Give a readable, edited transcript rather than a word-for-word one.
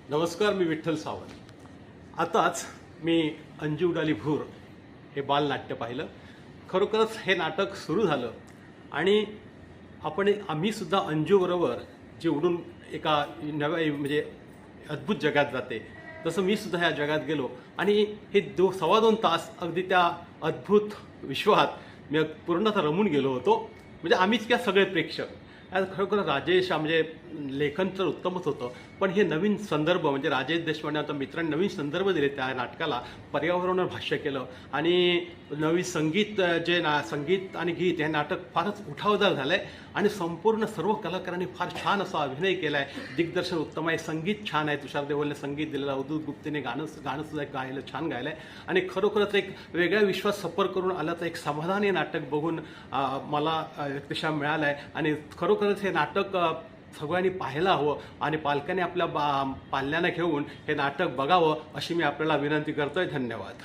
नमस्कार, मी विठ्ठल सावंत. आताच मी अंजू उडाली भूर हे बालनाट्य पाहिलं. खरोखरच हे नाटक सुरू झालं आणि आम्ही सुद्धा अंजूबरोबर जे उडून एका नव्या म्हणजे अद्भुत जगात जाते तसं मी सुद्धा ह्या जगात गेलो आणि हे 2.25 तास अगदी त्या अद्भुत विश्वात मी पूर्णतः रमून गेलो होतो. म्हणजे आम्हीच क्या सगळे प्रेक्षक. आज खरोखर राजेश म्हणजे लेखन तर उत्तमच होतं, पण हे नवीन संदर्भ म्हणजे राजेश देशपांडे आता मित्रांनी नवीन संदर्भ दिले त्या नाटकाला. पर्यावरणावर भाष्य केलं आणि नवीन संगीत संगीत आणि गीत हे नाटक फारच उठावदार झालं आहे आणि संपूर्ण सर्व कलाकारांनी फार छान असा अभिनय केला आहे. दिग्दर्शन उत्तम आहे, संगीत छान आहे, तुषार देओलने संगीत दिलेलं, अवधूत गुप्तेने गाणंसुद्धा गायलं, छान गायलं आहे आणि खरोखरच एक वेगळा विश्वास सफर करून आल्याचं एक समाधान हे नाटक बघून मला दिशा मिळाला आहे. आणि खरोखरच हे नाटक सगळ्यांनी पाहायला हवं आणि पालकांनी आपल्या पाल्यांना घेऊन हे नाटक बघावं अशी मी आपल्याला विनंती करतोय. धन्यवाद.